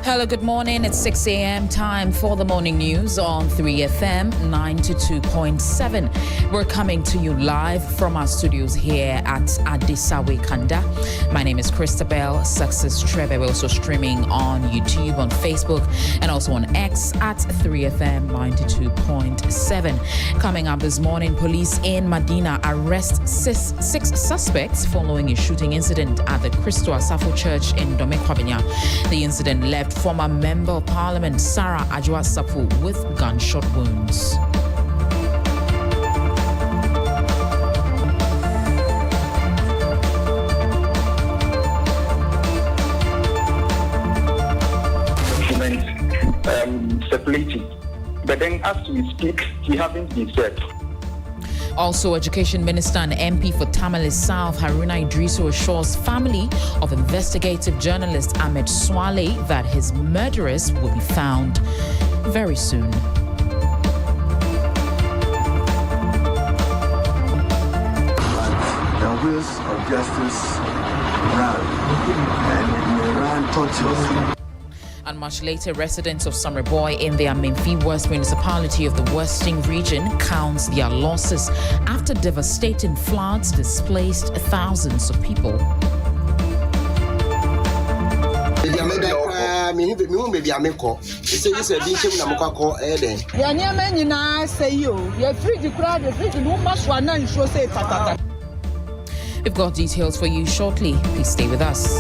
Hello, good morning. It's 6 a.m. time for the morning news on 3FM 92.7. We're coming to you live from our studios here at Adisawe Kanda. My name is Christabel Success Trevor. We're also streaming on YouTube, on Facebook, and also on X at 3FM 92.7. Coming up this morning, police in Medina arrest six suspects following a shooting incident at the Christo Asafo Church in Domekwabenya. The incident left former Member of Parliament Sarah Ajwa-Sappo with gunshot wounds. Separated, but then as we speak, he haven't been said. Also, Education Minister and MP for Tamale South, Haruna Idrisu, assures family of investigative journalist Ahmed Swale that his murderers will be found very soon. The wheels of justice run, and they run tortuously. And much later, residents of Samreboy in the Amenfi West municipality of the Western region counts their losses after devastating floods displaced thousands of people. We've got details for you shortly. Please stay with us.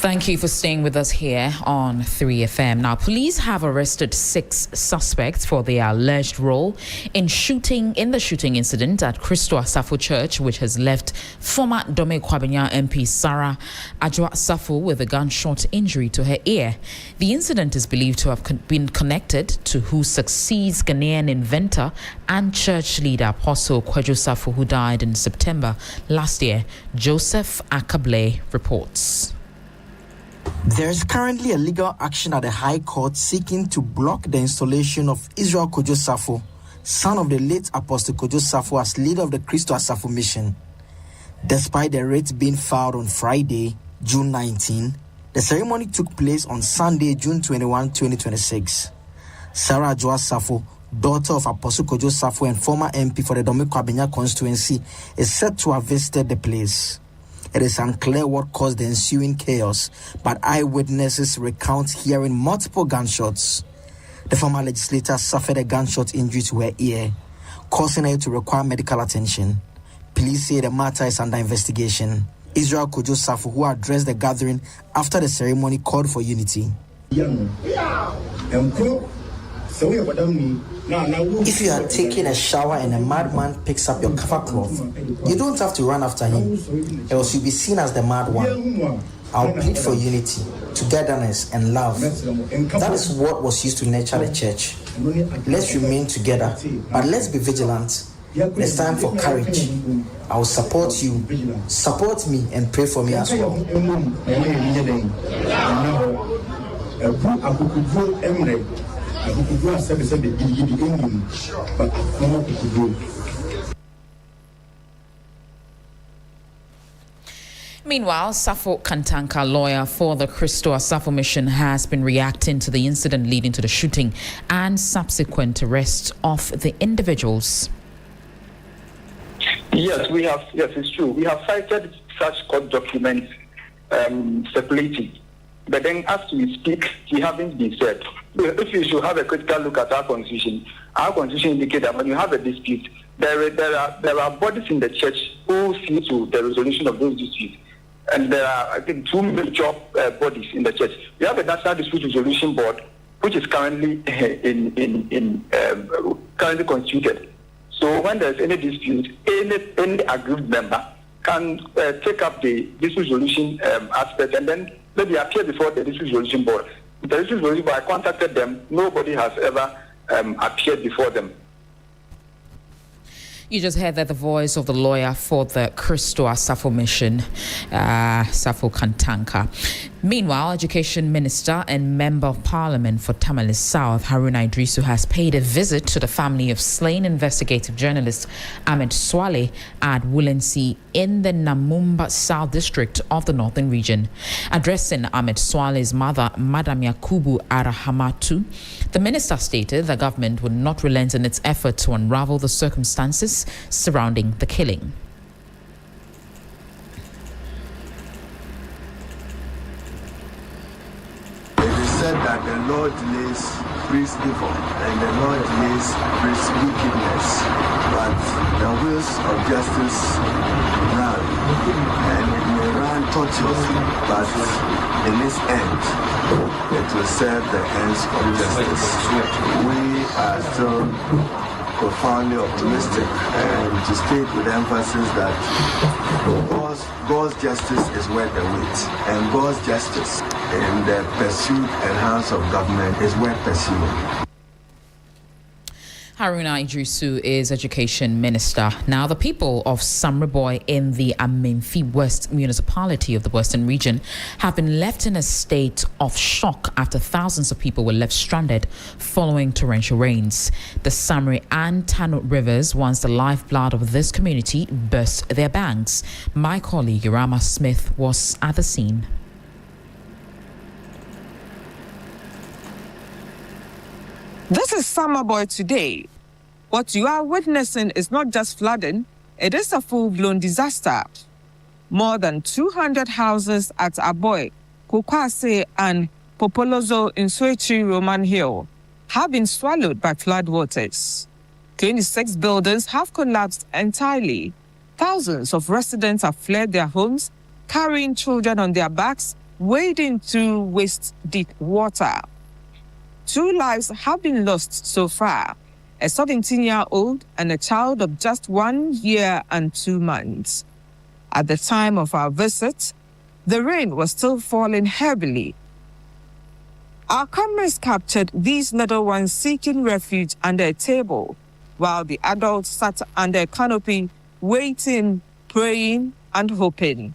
Thank you for staying with us here on 3FM. Now, police have arrested 6 suspects for their alleged role in the shooting incident at Christo Asafo Church, which has left former Domekwabenya MP Sarah Ajwa-Sappo with a gunshot injury to her ear. The incident is believed to have been connected to who succeeds Ghanaian inventor and church leader Apostle Codjoe Sappo, who died in September last year. Joseph Akable reports. There is currently a legal action at the High Court seeking to block the installation of Israel Codjoe Sappo, son of the late Apostle Codjoe Sappo, as leader of the Christo Asafo mission. Despite the writ being filed on Friday, June 19, the ceremony took place on Sunday, June 21, 2026. Sarah Ajwa-Sappo, daughter of Apostle Codjoe Sappo and former MP for the Domekwabenya constituency, is said to have visited the place. It is unclear what caused the ensuing chaos, but eyewitnesses recount hearing multiple gunshots. The former legislator suffered a gunshot injury to her ear, causing her to require medical attention. Police say the matter is under investigation. Israel Codjoe Sappo, who addressed the gathering after the ceremony, called for unity. If you are taking a shower and a madman picks up your cover cloth, you don't have to run after him, else you'll be seen as the mad one. I'll plead for unity, togetherness, and love. That is what was used to nurture the church. Let's remain together, but let's be vigilant. It's time for courage. I will support you. Support me and pray for me as well. Meanwhile, Safo Kantanka, lawyer for the Christo Asafo mission, has been reacting to the incident leading to the shooting and subsequent arrest of the individuals. Yes, we have. Yes, it's true. We have cited such court documents separated. But then as we speak, he haven't been said. If you should have a critical look at our constitution indicates that when you have a dispute, there are bodies in the church who see to the resolution of those disputes. And there are, I think, 2 major bodies in the church. We have a National Dispute Resolution Board, which is currently currently constituted. So when there's any dispute, any aggrieved member can take up the dispute resolution aspect and then maybe appear before the dispute resolution board. I contacted them. Nobody has ever appeared before them. You just heard that the voice of the lawyer for the Christo Asafo mission, Safo Kantanka. Meanwhile, Education Minister and Member of Parliament for Tamale South, Haruna Idrisu, has paid a visit to the family of slain investigative journalist Ahmed Swale at Wulensi in the Namumba South District of the Northern Region. Addressing Ahmed Swale's mother, Madam Yakubu Arahamatu, the minister stated the government would not relent in its effort to unravel the circumstances surrounding the killing. Said that the Lord delays brings evil and the Lord delays brings wickedness, but the wheels of justice run, and it may run tortuously, but in its end it will serve the ends of justice. We are still profoundly optimistic, and to state with emphasis that God's justice is worth the wait, and God's justice in the pursuit and hands of government is worth pursuing. Haruna Idrisu is Education Minister. Now, the people of Samreboy in the Amenfi West municipality of the Western region have been left in a state of shock after thousands of people were left stranded following torrential rains. The Samre and Tanut rivers, once the lifeblood of this community, burst their banks. My colleague Irama Smith was at the scene. This is Samreboy today. What you are witnessing is not just flooding, it is a full-blown disaster. More than 200 houses at Aboy, Kukwase and Popolozo in Soichi Roman Hill have been swallowed by floodwaters. 26 buildings have collapsed entirely. Thousands of residents have fled their homes, carrying children on their backs, wading through waist-deep water. 2 lives have been lost so far, a 17-year-old and a child of just 1 year and 2 months. At the time of our visit, the rain was still falling heavily. Our cameras captured these little ones seeking refuge under a table, while the adults sat under a canopy, waiting, praying, and hoping.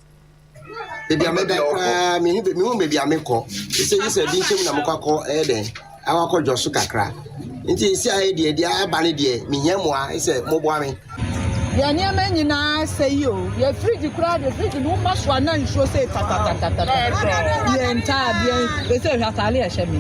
Our Codjoe kakra. Inti isi aye die abani die minyamwa ise moboame. Ya nyama nyina say yo, ya fridge kura the fridge no maswa na nsuo say tata. Ya nta be say hatale ya shemi.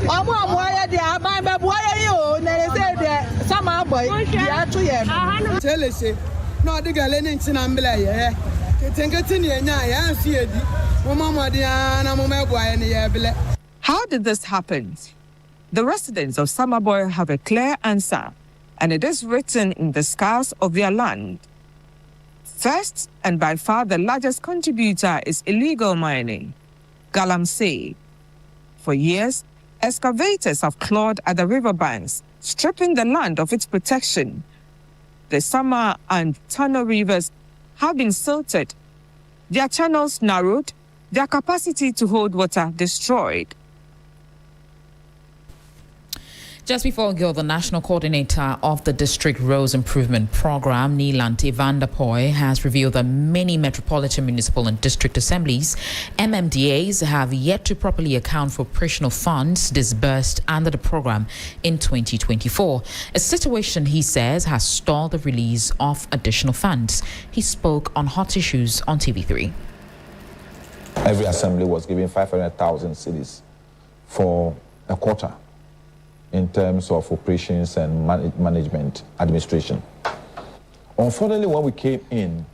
Omo ya de aban be bo ya yo na say de sama boy ya to ye no. Tell say no de gale ni ntina mbele ye. Ketenketi ni enya ya nsu edi. Mo mama de na mo mebo aye ni ye bele. How did this happen? The residents of Samreboy have a clear answer, and it is written in the scars of their land. First, and by far the largest contributor, is illegal mining, galamsey. For years, excavators have clawed at the riverbanks, stripping the land of its protection. The Sama and Tano rivers have been silted, their channels narrowed, their capacity to hold water destroyed. Just before we go, the national coordinator of the District Roads Improvement Program, Nilanti Vanderpoy, has revealed that many metropolitan, municipal and district assemblies, MMDAs, have yet to properly account for operational funds disbursed under the program in 2024. A situation, he says, has stalled the release of additional funds. He spoke on hot issues on TV3. Every assembly was given 500,000 cedis for a quarter in terms of operations and management administration. Unfortunately, when we came in,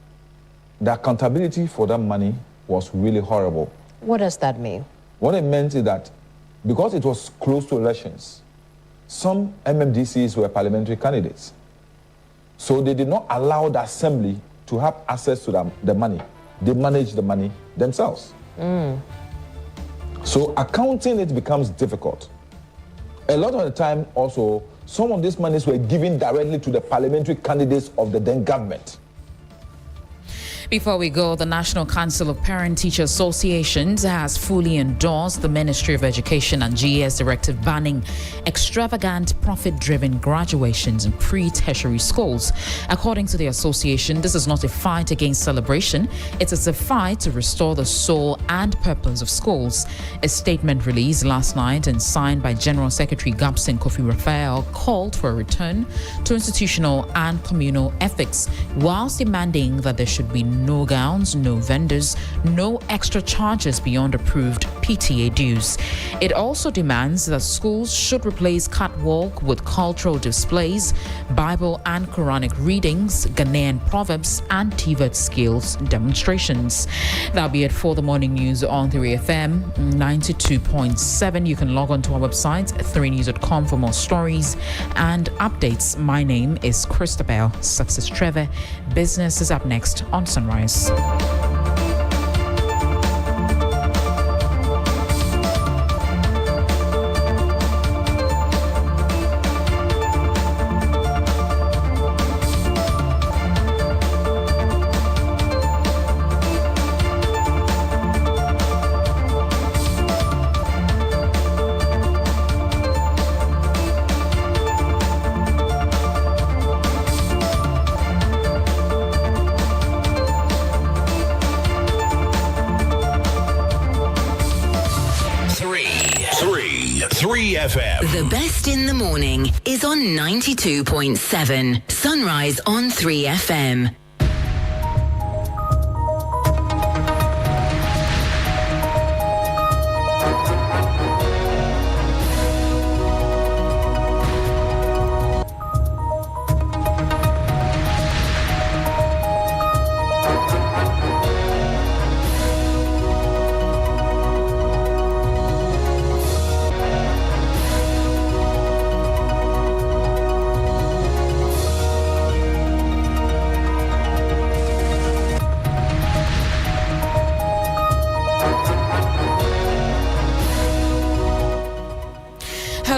the accountability for that money was really horrible. What does that mean? What it meant is that because it was close to elections, some MMDCs were parliamentary candidates. So they did not allow the assembly to have access to the money. They managed the money themselves. So accounting it becomes difficult. A lot of the time also, some of these monies were given directly to the parliamentary candidates of the then government. Before we go, the National Council of Parent-Teacher Associations has fully endorsed the Ministry of Education and GES directive banning extravagant, profit-driven graduations in pre-tertiary schools. According to the association, this is not a fight against celebration. It is a fight to restore the soul and purpose of schools. A statement released last night and signed by General Secretary Gabson Kofi Raphael called for a return to institutional and communal ethics, whilst demanding that there should be no gowns, no vendors, no extra charges beyond approved PTA dues. It also demands that schools should replace catwalk with cultural displays, Bible and Quranic readings, Ghanaian proverbs, and TVET skills demonstrations. That'll be it for the morning news on 3FM 92.7. You can log on to our website, 3news.com, for more stories and updates. My name is Christabel Success Trevor. Business is up next on Sunrise. FM. The best in the morning is on 92.7. Sunrise on 3FM.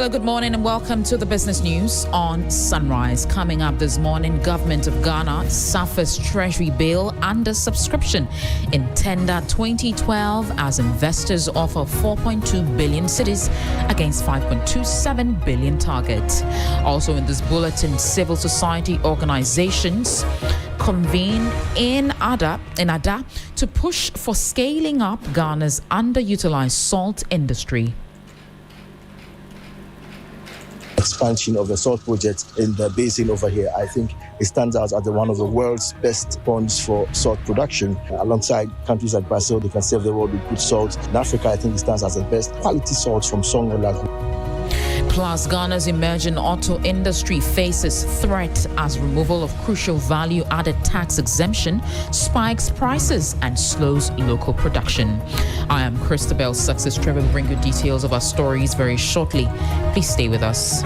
Good morning and welcome to the business news on Sunrise. Coming up this morning, Government of Ghana suffers Treasury bill under subscription in tender 2012 as investors offer 4.2 billion cedis against 5.27 billion target. Also in this bulletin, civil society organizations convene in Ada to push for scaling up Ghana's underutilized salt industry. Expansion of the salt project in the basin over here, I think it stands out as one of the world's best ponds for salt production. Alongside countries like Brazil, they can serve the world with good salt. In Africa, I think it stands as the best quality salt from Songola. Plus, Ghana's emerging auto industry faces threat as removal of crucial value-added tax exemption spikes prices and slows local production. I am Christabel Success Trevor. Will bring you details of our stories very shortly. Please stay with us.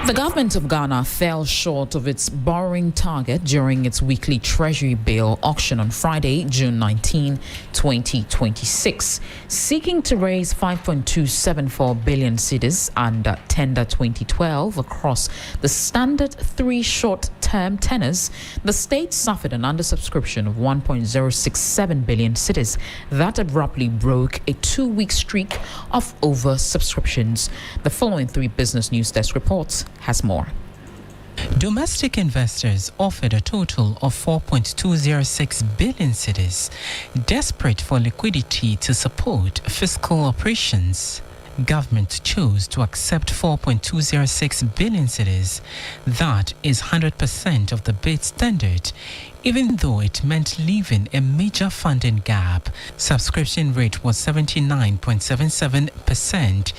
The government of Ghana fell short of its borrowing target during its weekly Treasury bill auction on Friday, June 19, 2026, seeking to raise 5.274 billion cedis under tender 2012 across the standard 3 short-term tenors. The state suffered an undersubscription of 1.067 billion cedis that abruptly broke a 2-week streak of oversubscriptions. The following 3 Business News Desk reports has more. Domestic investors offered a total of 4.206 billion cedis, desperate for liquidity to support fiscal operations. Government chose to accept 4.206 billion cedis. That is 100% of the bid standard, even though it meant leaving a major funding gap. Subscription rate was 79.77%,